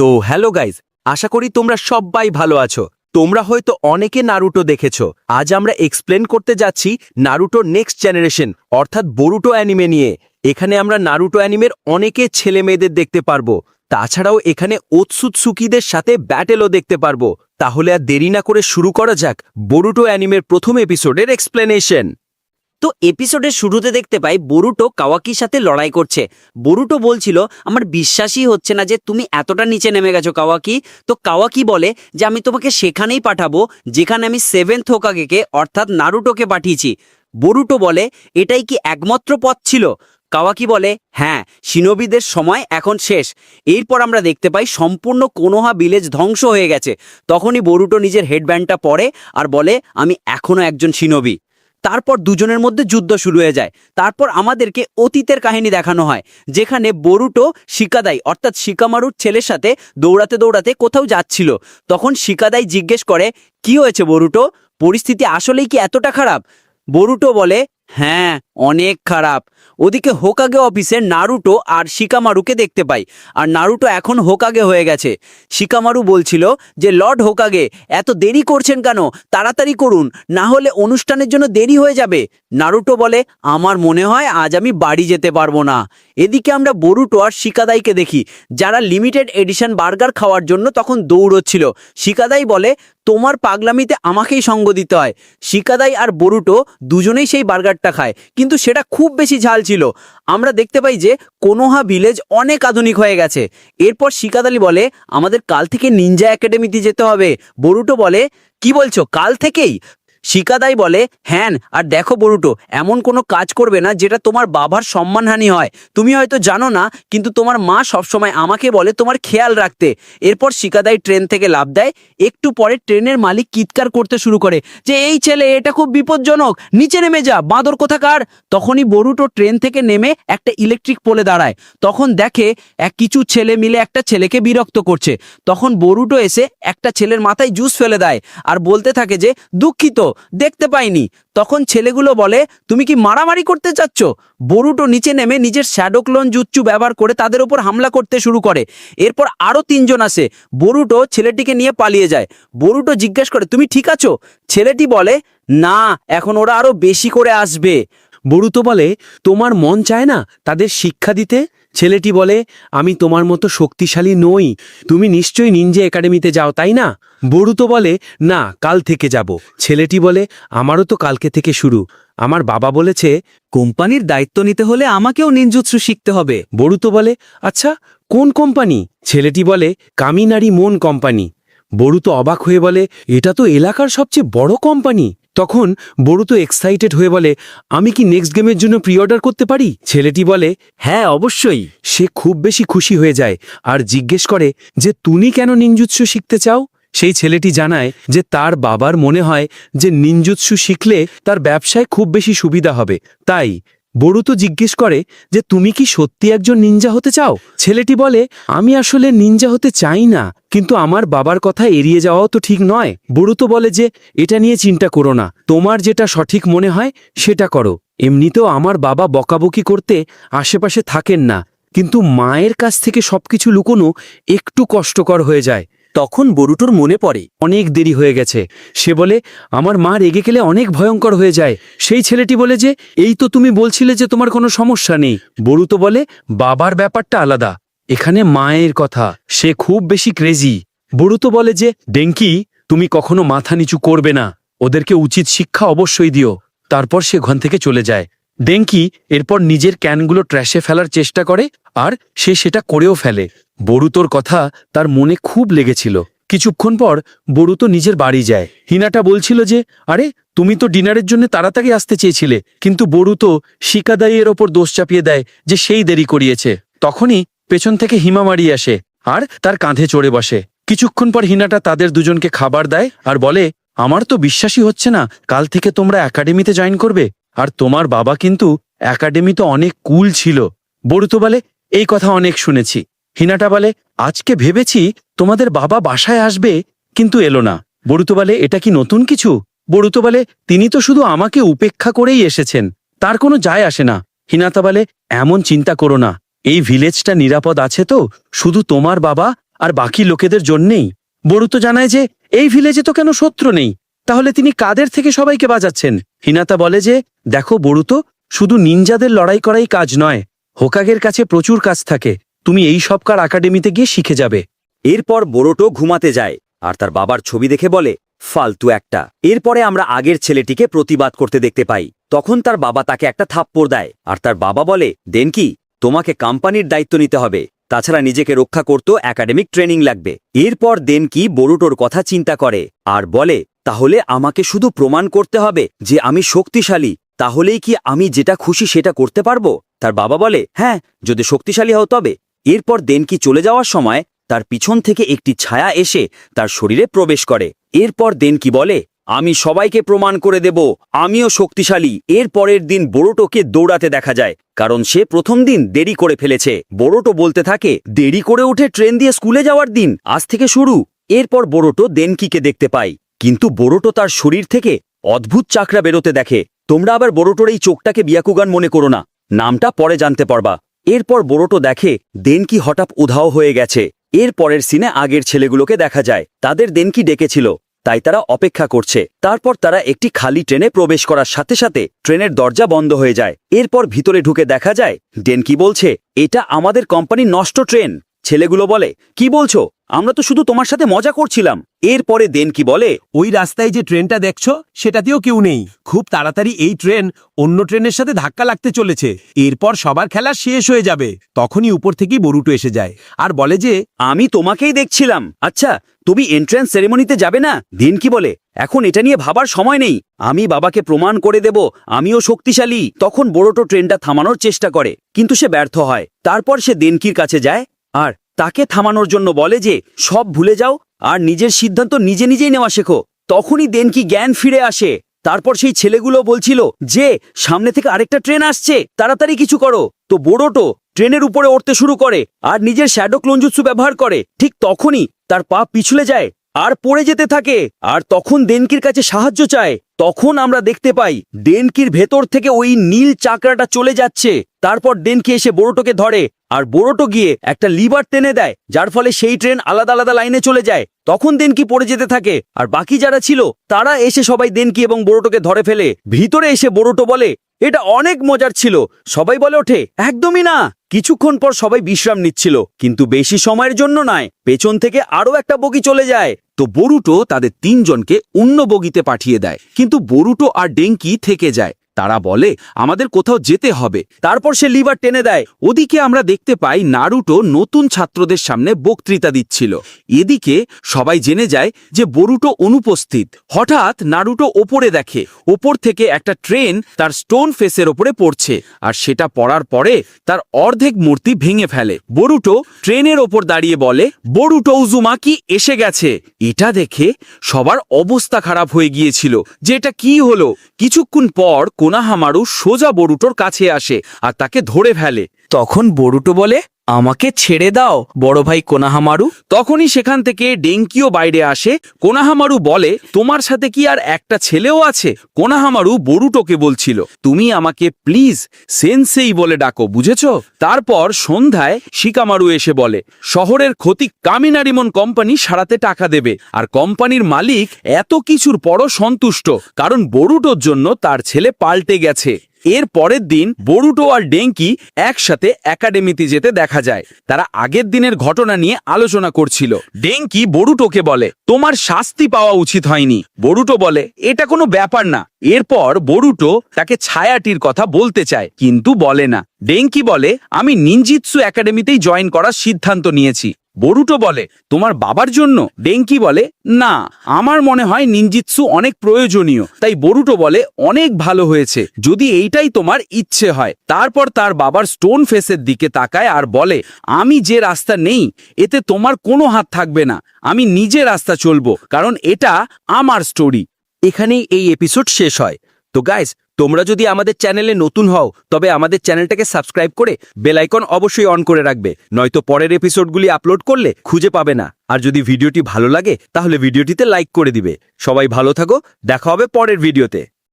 তো hello guys, আশা করি তোমরা সবাই ভালো আছো। তোমরা হয়তো অনেকে নারুটো দেখেছো। আজ আমরা এক্সপ্লেন করতে যাচ্ছি নারুটো নেক্সট জেনারেশন অর্থাৎ বোরুটো অ্যানিমে নিয়ে। এখানে আমরা নারুটো অ্যানিমের অনেকে ছেলে মেয়েদের দেখতে পারবো। তাছাড়াও এখানে ওতসুতসুকিদের সাথে ব্যাটেলও দেখতে পারবো। তাহলে আর দেরি না করে শুরু করা যাক বোরুটো অ্যানিমের প্রথম এপিসোডের এক্সপ্লেনেশন। তো এপিসোডের শুরুতে দেখতে পাই বরুটো কাওয়াকির সাথে লড়াই করছে। বরুটো বলছিল আমার বিশ্বাসই হচ্ছে না যে তুমি এতটা নিচে নেমে গেছো কাওয়াকি। তো কাওয়াকি বলে যে আমি তোমাকে সেখানেই পাঠাবো যেখানে আমি 7th হোকাগেকে অর্থাৎ নারুটোকে পাঠিয়েছি। বরুটো বলে এটাই কি একমাত্র পথ ছিল? কাওয়াকি বলে হ্যাঁ, শিনোবিদের সময় এখন শেষ। এরপর আমরা দেখতে পাই সম্পূর্ণ কোনোহা ভিলেজ ধ্বংস হয়ে গেছে। তখনই বরুটো নিজের হেডব্যান্ডটা পরে আর বলে আমি এখনো একজন শিনোবি। তারপর দুজনের মধ্যে যুদ্ধ শুরু হয়ে যায়। তারপর আমাদেরকে অতীতের কাহিনী দেখানো হয়, যেখানে বরুটো শিকাদাই অর্থাৎ শিকামারুর ছেলের সাথে দৌড়াতে দৌড়াতে কোথাও যাচ্ছিল। তখন শিকাদাই জিজ্ঞেস করে কি হয়েছে বরুটো, পরিস্থিতি আসলেই কি এতটা খারাপ? বরুটো বলে হ্যাঁ, অনেক খারাপ। ওদিকে হোকাগে অফিসে নারুটো আর শিকামারুকে দেখতে পাই, আর নারুটো এখন হোকাগে হয়ে গেছে। শিকামারু বলছিল যে লর্ড হোকাগে এত দেরি করছেন কেন, তাড়াতাড়ি করুন, না হলে অনুষ্ঠানের জন্য দেরি হয়ে যাবে। নারুটো বলে আমার মনে হয় আজ আমি বাড়ি যেতে পারবো না। এদিকে আমরা বরুটো আর শিকাদাইকে দেখি, যারা লিমিটেড এডিশন বার্গার খাওয়ার জন্য তখন দৌড়চ্ছিল। শিকাদাই বলে তোমার পাগলামিতে আমাকেই সঙ্গ দিতে হয়। শিকাদাই আর বরুটো দুজনেই সেই বার্গারটা খায়, কিন্তু সেটা খুব বেশি ঝাল ছিল। আমরা দেখতে পাই যে কোনোহা ভিলেজ অনেক আধুনিক হয়ে গেছে। এরপর শিকাদাই বলে আমাদের কাল থেকে নিনজা একাডেমিতে যেতে হবে। বরুটো বলে কি বলছো, কাল থেকেই? শিকাদাই বলে হ্যাঁ, আর দেখো বরুটো, এমন কোনো কাজ করবে না যেটা তোমার বাবার সম্মানহানি হয়। তুমি হয়তো জানো না, কিন্তু তোমার মা সবসময় আমাকে বলে তোমার খেয়াল রাখতে। এরপর শিকাদাই ট্রেন থেকে লাফ দেয়। একটু পরে ট্রেনের মালিক চিৎকার করতে শুরু করে যে এই ছেলে, এটা খুব বিপজ্জনক, নিচে নেমে যা, বাঁদর কোথাকার। তখনই বরুটো ট্রেন থেকে নেমে একটা ইলেকট্রিক পোলে দাঁড়ায়। তখন দেখে কিছু ছেলে মিলে একটা ছেলেকে বিরক্ত করছে। তখন বরুটো এসে একটা ছেলের মাথায় জুস ফেলে দেয় আর বলতে থাকে যে দুঃখিত, দেখতে পাইনি। তখন ছেলেগুলো বলে তুমি কি মারামারি করতে চাচ্ছ? বরুটো নিচে নেমে নিজের শ্যাডো ক্লোন জুৎসু ব্যবহার করে তাদের উপর হামলা করতে শুরু করে। এরপর আরো 3 জন আসে। বরুটো ছেলেটিকে নিয়ে পালিয়ে যায়। বরুটো জিজ্ঞেস করে তুমি ঠিক আছো? ছেলেটি বলে না, এখন ওরা আরো বেশি করে আসবে। বরুতো বলে তোমার মন চায় না তাদের শিক্ষা দিতে? ছেলেটি বলে আমি তোমার মতো শক্তিশালী নই, তুমি নিশ্চয়ই নিনজা একাডেমিতে যাও তাই না? বরুতো বলে না, কাল থেকে যাব। ছেলেটি বলে আমারও তো কালকে থেকে শুরু। আমার বাবা বলেছে কোম্পানির দায়িত্ব নিতে হলে আমাকেও নিনজুৎসু শিখতে হবে। বরুতো বলে আচ্ছা, কোন কোম্পানি? ছেলেটি বলে কামিনারি মন কোম্পানি। বরুতো অবাক হয়ে বলে এটা তো এলাকার সবচেয়ে বড় কোম্পানি। তখন বরুতো এক্সাইটেড হয়ে বলে আমি কি নেক্সট গেমের জন্য প্রি অর্ডার করতে পারি? ছেলেটি বলে হ্যাঁ অবশ্যই। সে খুব বেশি খুশি হয়ে যায় আর জিজ্ঞেস করে যে তুমি কেন নিনজুৎসু শিখতে চাও? সেই ছেলেটি জানায় যে তার বাবার মনে হয় যে নিনজুৎসু শিখলে তার ব্যবসায় খুব বেশি সুবিধা হবে। তাই বরুতো জিজ্ঞেস করে যে তুমি কি সত্যি একজন নিনজা হতে চাও? ছেলেটি বলে আমি আসলে নিনজা হতে চাই না, কিন্তু আমার বাবার কথা এড়িয়ে যাওয়াও তো ঠিক নয়। বরুতো বলে যে এটা নিয়ে চিন্তা করো না, তোমার যেটা সঠিক মনে হয় সেটা করো। এমনিতেও আমার বাবা বকাবকি করতে আশেপাশে থাকেন না, কিন্তু মায়ের কাছ থেকে সবকিছু লুকোনো একটু কষ্টকর হয়ে যায়। তখন বরুটোর মনে পড়ে অনেক দেরি হয়ে গেছে। সে বলে আমার মা রেগে গেলে অনেক ভয়ঙ্কর হয়ে যায়। সেই ছেলেটি বলে যে এই তো তুমি বলছিলে যে তোমার কোনো সমস্যা নেই। বরুতো বলে বাবার ব্যাপারটা আলাদা, এখানে মায়ের কথা, সে খুব বেশি ক্রেজি। বরুতো বলে যে ডেঙ্কি, তুমি কখনো মাথা নিচু করবে না, ওদেরকে উচিত শিক্ষা অবশ্যই দিও। তারপর সে ঘর থেকে চলে যায়। ডেঙ্কি এরপর নিজের ক্যানগুলো ট্র্যাশে ফেলার চেষ্টা করে আর সে সেটা করেও ফেলে। বরুতোর কথা তার মনে খুব লেগেছিল। কিছুক্ষণ পর বরুতো নিজের বাড়ি যায়। হিনাটা বলছিল যে আরে তুমি তো ডিনারের জন্য তাড়াতাড়ি আসতে চেয়েছিলে, কিন্তু বরুতো শিকাদাইয়ের ওপর দোষ চাপিয়ে দেয় যে সেই দেরি করিয়েছে। তখনই পেছন থেকে হিমামারি আসে আর তার কাঁধে চড়ে বসে। কিছুক্ষণ পর হিনাটা তাদের দুজনকে খাবার দেয় আর বলে আমার তো বিশ্বাসই হচ্ছে না কাল থেকে তোমরা একাডেমিতে জয়েন করবে, আর তোমার বাবা কিন্তু একাডেমি তো অনেক কুল ছিল। বরুতো বলে এই কথা অনেক শুনেছি। হিনাটা বলে আজকে ভেবেছি তোমাদের বাবা বাসায় আসবে, কিন্তু এলো না। বরুতো বলে এটা কি নতুন কিছু? বরুতো বলে তিনি তো শুধু আমাকে উপেক্ষা করেই এসেছেন, তার কোনো যায় আসে না। হিনাতা বলে এমন চিন্তা করো না, এই ভিলেজটা নিরাপদ আছে তো, শুধু তোমার বাবা আর বাকি লোকেদের জন্যেই। বরুতো জানায় যে এই ভিলেজে তো কেন শত্রু নেই, তাহলে তিনি কাদের থেকে সবাইকে বাঁচাচ্ছেন। হিনাতা বলে যে দেখো বরুতো, শুধু নিনজাদের লড়াই করাই কাজ নয়, হোকাগের কাছে প্রচুর কাজ থাকে, তুমি এই সব কার একাডেমিতে গিয়ে শিখে যাবে। এরপর বোরোটো ঘুমাতে যায় আর তার বাবার ছবি দেখে বলে ফালতু একটা। এরপরে আমরা আগের ছেলেটিকে প্রতিবাদ করতে দেখতে পাই। তখন তার বাবা তাকে একটা থাপ্পড় দেয় আর তার বাবা বলে দেনকি, তোমাকে কোম্পানির দায়িত্ব নিতে হবে, তাছাড়া নিজেকে রক্ষা করতেও একাডেমিক ট্রেনিং লাগবে। এরপর দেনকি বোরুটোর কথা চিন্তা করে আর বলে তাহলে আমাকে শুধু প্রমাণ করতে হবে যে আমি শক্তিশালী, তাহলেই কি আমি যেটা খুশি সেটা করতে পারবো? তার বাবা বলে হ্যাঁ, যদি শক্তিশালী হও তবে। এরপর দেনকি চলে যাওয়ার সময় তার পিছন থেকে একটি ছায়া এসে তার শরীরে প্রবেশ করে। এরপর দেনকি বলে আমি সবাইকে প্রমাণ করে দেব আমিও শক্তিশালী। এর পরের দিন বোরোটোকে দৌড়াতে দেখা যায়, কারণ সে প্রথম দিন দেরি করে ফেলেছে। বোরোটো বলতে থাকে দেরি করে উঠে ট্রেন দিয়ে স্কুলে যাওয়ার দিন আজ থেকে শুরু। এরপর বোরোটো দেনকিকে দেখতে পায়, কিন্তু বোরোটো তার শরীর থেকে অদ্ভুত চাকরা বেরোতে দেখে। তোমরা আবার বোরোটোর এই চোখটাকে বিয়াকুগান মনে করো না, নামটা পরে জানতে পারবা। এরপর বোরোটো দেখে দেনকি হঠাৎ উধাও হয়ে গেছে। এর পরের সিনে আগের ছেলেগুলোকে দেখা যায়, তাদের দেনকি ডেকেছিল, তাই তারা অপেক্ষা করছে। তারপর তারা একটি খালি ট্রেনে প্রবেশ করার সাথে সাথে ট্রেনের দরজা বন্ধ হয়ে যায়। এরপর ভিতরে ঢুকে দেখা যায় দেনকি বলছে এটা আমাদের কোম্পানির নষ্ট ট্রেন। ছেলেগুলো বলে কি বলছো, আমরা তো শুধু তোমার সাথে মজা করছিলাম। এরপরে দেনকি বলে ওই রাস্তায় যে ট্রেনটা দেখছো সেটাতেও কেউ নেই, খুব তাড়াতাড়ি এই ট্রেন অন্য ট্রেনের সাথে ধাক্কা লাগতে চলেছে, এরপর সবার খেলা শেষ হয়ে যাবে। তখনই উপর থেকেই বরুটো এসে যায় আর বলে যে আমি তোমাকেই দেখছিলাম, আচ্ছা তুমি এন্ট্রান্স সেরেমনিতে যাবে না? দেনকি বলে এখন এটা নিয়ে ভাবার সময় নেই, আমি বাবাকে প্রমাণ করে দেব আমিও শক্তিশালী। তখন বোরোটো ট্রেনটা থামানোর চেষ্টা করে, কিন্তু সে ব্যর্থ হয়। তারপর সে দেনকির কাছে যায় আর তাকে থামানোর জন্য বলে যে সব ভুলে যাও আর নিজের সিদ্ধান্ত নিজে নিজেই নেওয়া শেখো। তখনই দেনকি জ্ঞান ফিরে আসে। তারপর সেই ছেলেগুলো বলছিল যে সামনে থেকে আরেকটা ট্রেন আসছে, তাড়াতাড়ি কিছু করো। তো বোরোটো ট্রেনের উপরে উঠতে শুরু করে আর নিজের শ্যাডো ক্লোনজুৎসু ব্যবহার করে। ঠিক তখনই তার পা পিছলে যায় আর পড়ে যেতে থাকে, আর তখন দেনকির কাছে সাহায্য চায়। তখন আমরা দেখতে পাই দেনকির ভেতর থেকে ওই নীল চাকরাটা চলে যাচ্ছে। তারপর দেনকি এসে বোরোটোকে ধরে আর বোরোটো গিয়ে একটা লিভার টেনে দেয়, যার ফলে সেই ট্রেন আলাদা আলাদা লাইনে চলে যায়। তখন দেনকি পড়ে যেতে থাকে আর বাকি যারা ছিল তারা এসে সবাই দেনকি এবং বোরোটোকে ধরে ফেলে। ভিতরে এসে বোরোটো বলে এটা অনেক মজার ছিল। সবাই বলে ওঠে একদমই না। কিছুক্ষণ পর সবাই বিশ্রাম নিচ্ছিল, কিন্তু বেশি সময়ের জন্য নয়, পেছন থেকে আরো একটা বগি চলে যায়। তো বরুটো তাদের তিনজনকে অন্য বগিতে পাঠিয়ে দেয়, কিন্তু বরুটো আর ডেঙ্কি থেকে যায়। তারা বলে আমাদের কোথাও যেতে হবে। তারপর সে লিভার টেনে দেয়। ওদিকে আমরা দেখতে পাই নারুটো নতুন ছাত্রদের সামনে বক্তৃতা দিচ্ছিল। এদিকে সবাই জেনে যায় যে বরুটো অনুপস্থিত। হঠাৎ নারুটো ওপরে দেখে ওপর থেকে একটা ট্রেন তার স্টোন ফেসের ওপরে পড়ছে, আর সেটা পড়ার পরে তার অর্ধেক মূর্তি ভেঙে ফেলে। বরুটো ট্রেনের ওপর দাঁড়িয়ে বলে বরুটো উজুমাকি এসে গেছে। এটা দেখে সবার অবস্থা খারাপ হয়ে গিয়েছিল যে এটা কি হলো। কিছুক্ষণ পর কোনাহামারু সোজা বরুটোর কাছে আসে আর তাকে ধরে ফেলে। তখন বরুটো বলে আমাকে ছেড়ে দাও বড় ভাই কোনাহামারু। তখনই সেখান থেকে ডেঙ্কিও বাইরে আসে। কোনাহামারু বলে তোমার সাথে কি আর একটা ছেলেও আছে? কোনাহামারু বরুটোকে বলছিল তুমি আমাকে প্লিজ সেনসেই বলে ডাকো, বুঝেছ? তারপর সন্ধ্যায় শিকামারু এসে বলে শহরের ক্ষতি কামিনারিমন কোম্পানি সারাতে টাকা দেবে, আর কোম্পানির মালিক এত কিছুর পরও সন্তুষ্ট, কারণ বরুটোর জন্য তার ছেলে পাল্টে গেছে। এর পরের দিন বরুটো আর ডেঙ্কি একসাথে একাডেমিতে যেতে দেখা যায়। তারা আগের দিনের ঘটনা নিয়ে আলোচনা করছিল। ডেঙ্কি বরুটোকে বলে তোমার শাস্তি পাওয়া উচিত হয়নি। বরুটো বলে এটা কোনো ব্যাপার না। এরপর বরুটো তাকে ছায়াটির কথা বলতে চায়, কিন্তু বলে না। ডেঙ্কি বলে আমি নিনজিৎসু একাডেমিতেই জয়েন করার সিদ্ধান্ত নিয়েছি। বরুটো বলে তোমার বাবার জন্য? ডেঙ্কি বলে না, আমার মনে হয় নিনজিৎসু অনেক প্রয়োজনীয়। তাই বরুটো বলে অনেক ভালো হয়েছে যদি এইটাই তোমার ইচ্ছে হয়। তারপর তার বাবার স্টোন ফেসের দিকে তাকায় আর বলে আমি যে রাস্তা নেই এতে তোমার কোনো হাত থাকবে না, আমি নিজে রাস্তা চলবো, কারণ এটা আমার স্টোরি। এখানেই এই এপিসোড শেষ হয়। তো গাইস, তোমরা যদি আমাদের চ্যানেলে নতুন হও তবে আমাদের চ্যানেলটাকে সাবস্ক্রাইব করে বেল আইকন অবশ্যই অন করে রাখবে, নয়তো পরের এপিসোডগুলি আপলোড করলে খুঁজে পাবে না। আর যদি ভিডিওটি ভালো লাগে তাহলে ভিডিওটিতে লাইক করে দিবে। সবাই ভালো থাকো, দেখা হবে পরের ভিডিওতে।